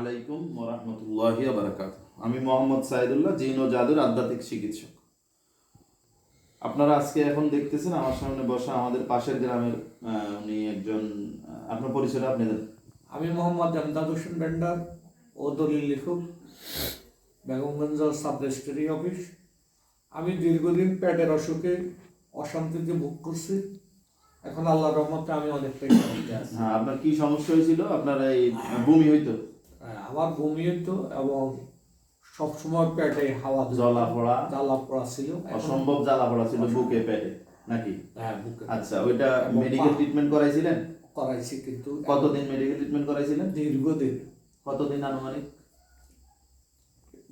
আলাইকুম ওয়া রাহমাতুল্লাহি ওয়া বারাকাতুহু। আমি মোহাম্মদ সাইদুল্লাহ, জিন ও জাদুর আধ্যাত্মিক চিকিৎসক। আপনারা আজকে এখন দেখতেছেন আমার সামনে বসা আমাদের পাশের গ্রামের উনি একজন। আপনার পরিচয়টা আপনি দেন। আমি মোহাম্মদ এমদাদ হোসেন ভেন্ডার ও দলিল লেখক, বেগমগঞ্জ সাব রেজিস্ট্রি অফিস। আমি দীর্ঘদিন পেটের অসুখে অশান্তিতে ভোগ করছি। এখন আল্লাহর রহমতে আমি অনেকটাই শান্তিতে আছি। হ্যাঁ, আপনার কি সমস্যা হয়েছিল? আপনার এই বমি হইতো? আমার বমি হতো এবং সবসময় পেটে হাওয়া জ্বালা পোড়া ছিল। অসম্ভব জ্বালা পোড়া ছিল বুকে পেটে নাকি? হ্যাঁ, বুকে। আচ্ছা, ওইটা মেডিকেল ট্রিটমেন্ট করাইছিলেন? করাইছি, কিন্তু কতদিন মেডিকেল ট্রিটমেন্ট করাইছিলেন? দীর্ঘদিন। কতদিন আনুমানিক?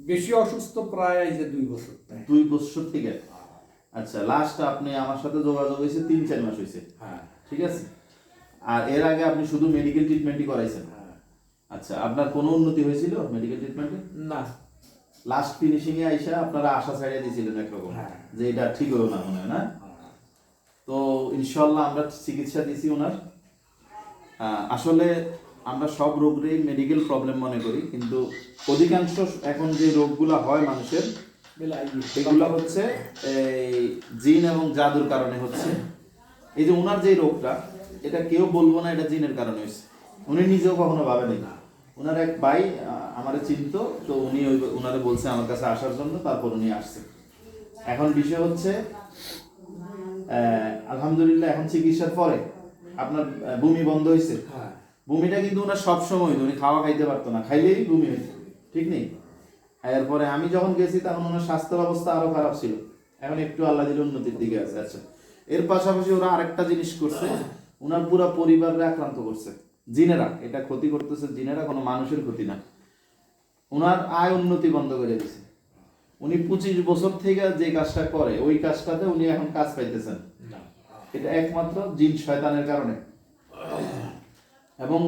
বেশি অসুস্থ প্রায় এই যে 2 বছর। 2 বছর থেকে? আচ্ছা, লাস্ট আপনি আমার সাথে যোগাযোগ হয়েছে 3-4 মাস হয়েছে। হ্যাঁ, ঠিক আছে। আর এর আগে আপনি শুধু মেডিকেল ট্রিটমেন্টই করাইছেন? আচ্ছা, আপনার কোনো উন্নতি হয়েছিল মেডিকেল ট্রিটমেন্টে? না। লাস্ট ফিনিশিং এ আইসা আপনারা আশা ছাড়িয়ে দিয়েছিলেন একরকম, হ্যাঁ। যে এটা ঠিক হলো না মনে হয় না? তো ইনশাল্লাহ আমরা চিকিৎসা দিছি ওনার। আসলে আমরা সব রোগেরই মেডিকেল প্রবলেম মনে করি, কিন্তু অধিকাংশ এখন যে রোগগুলো হয় মানুষের, এগুলো হচ্ছে এই জিন এবং জাদুর কারণে হচ্ছে। এই যে ওনার যে রোগটা, এটা কেউ বলবো না এটা জিনের কারণে হয়েছে। উনি নিজেও কখনো ভাবেনি। ওনার এক ভাই আমারে চিনতো, তো উনি ওনারে বলছে আমার কাছে আসার জন্য, তারপর উনি আসছে। এখন বিষয় হচ্ছে আলহামদুলিল্লাহ এখন চিকিৎসার পরে আপনার বমি বন্ধ হয়েছে। বমিটা কিন্তু ওনার সবসময় হইতো, উনি খাওয়া খাইতে পারতো না, খাইলেই বমি হয়েছে, ঠিক নেই? এরপরে আমি যখন গেছি তখন ওনার স্বাস্থ্য অবস্থা আরো খারাপ ছিল, এখন একটু আল্লাহ দিলে উন্নতির দিকে আছে। আচ্ছা, এর পাশাপাশি ওরা আরেকটা জিনিস করছে, ওনার পুরো পরিবারকে আক্রান্ত করছে জিনেরা। এটা ক্ষতি করতেছে জিনেরা, কোনো মানুষের ক্ষতি না। ওনার আয় উন্নতি বন্ধ করে দিছে। উনি 25 বছর থেকে যে কাজটা করে, ওই কাজটাতে উনি এখন কাজ পাইতেছেন। এটা একমাত্র জিন শয়তানের কারণে। এবং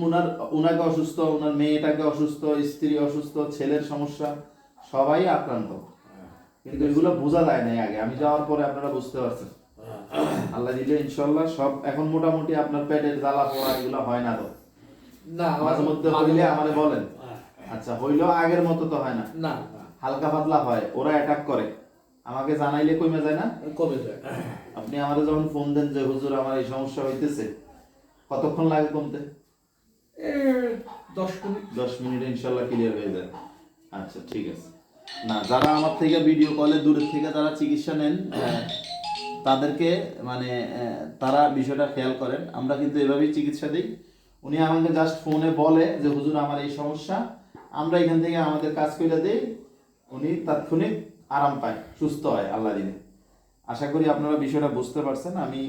ওনাকে অসুস্থ, ওনার মেয়েটাকে অসুস্থ, স্ত্রী অসুস্থ, ছেলের সমস্যা, সবাই আক্রান্ত। কিন্তু এগুলো বোঝা যায় নাই আগে, আমি যাওয়ার পরে আপনারা বুঝতে পারছেন। আল্লাহ দিলে ইনশাল্লাহ সব এখন মোটামুটি আপনার পেটের জ্বালা পোড়া এগুলো হয় না তো? না, মাঝে মধ্যে হইলে আমারে বলেন। আচ্ছা, হইলেও আগের মতো তো হয় না? না, হালকা পাতলা হয়। ওরা অ্যাটাক করে, আমাকে জানাইলে কমে যায় না? কমে যায়। আপনি আমাদের যখন ফোন দেন যে হুজুর আমার এই সমস্যা হইতেছে, কতক্ষণ লাগে কমতে? 10 মিনিট। 10 মিনিটে ইনশাল্লাহ ক্লিয়ার হয়ে যায়। আচ্ছা, ঠিক আছে। না, যারা আমার থেকে ভিডিও কলে দূরের থেকে যারা চিকিৎসা নেন, তাদেরকে মানে তারা বিষয়টা খেয়াল করেন। আমরা কিন্তু এভাবেই চিকিৎসা দিই। উনি আমাকে জাস্ট ফোনে বলে যে হুজুর আমার এই সমস্যা, আমরা এখান থেকে আমাদের কাজ করে দিই, উনি তাৎক্ষণিক আরাম পায়, সুস্থ হয় আল্লাহ দিনে। আশা করি আপনারা বিষয়টা বুঝতে পারছেন। আমি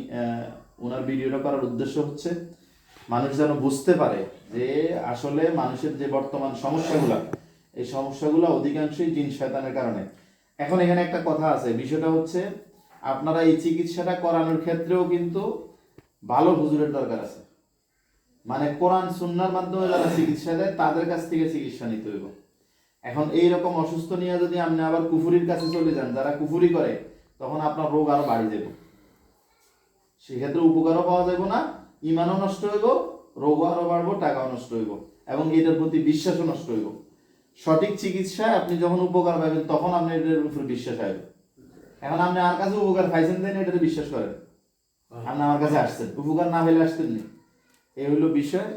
ওনার ভিডিওটা করার উদ্দেশ্য হচ্ছে মানুষ যেন বুঝতে পারে যে আসলে মানুষের যে বর্তমান সমস্যাগুলো, এই সমস্যাগুলো অধিকাংশই জিন শয়তানের কারণে। এখন এখানে একটা কথা আছে, বিষয়টা হচ্ছে আপনারা এই চিকিৎসাটা করানোর ক্ষেত্রেও কিন্তু ভালো হুজুরের দরকার আছে। মানে কোরআন সুন্নাহর মাধ্যমে যারা চিকিৎসা দেয় তাদের কাছ থেকে চিকিৎসা নিতে হইব। এখন এইরকম অসুস্থ নিয়ে যদি আপনি আবার কুফুরির কাছে চলে যান, যারা কুফুরি করে, তখন আপনার রোগ আরো বাড়ি যাবে। সেক্ষেত্রে উপকারও পাওয়া যাবে না, ইমানও নষ্ট হইব, রোগও আরো বাড়বো, টাকাও নষ্ট হইব, এবং এটার প্রতি বিশ্বাসও নষ্ট হইব। সঠিক চিকিৎসায় আপনি যখন উপকার পাবেন তখন আপনি এটার উপর বিশ্বাস আসবে। এখন আপনি আর কাছে উপকার পাইছেন দেন, এটাতে বিশ্বাস করেন। আপনি আমার কাছে আসছেন, উপকার না হইলে আসতেন না। এই হইলো বিষয়।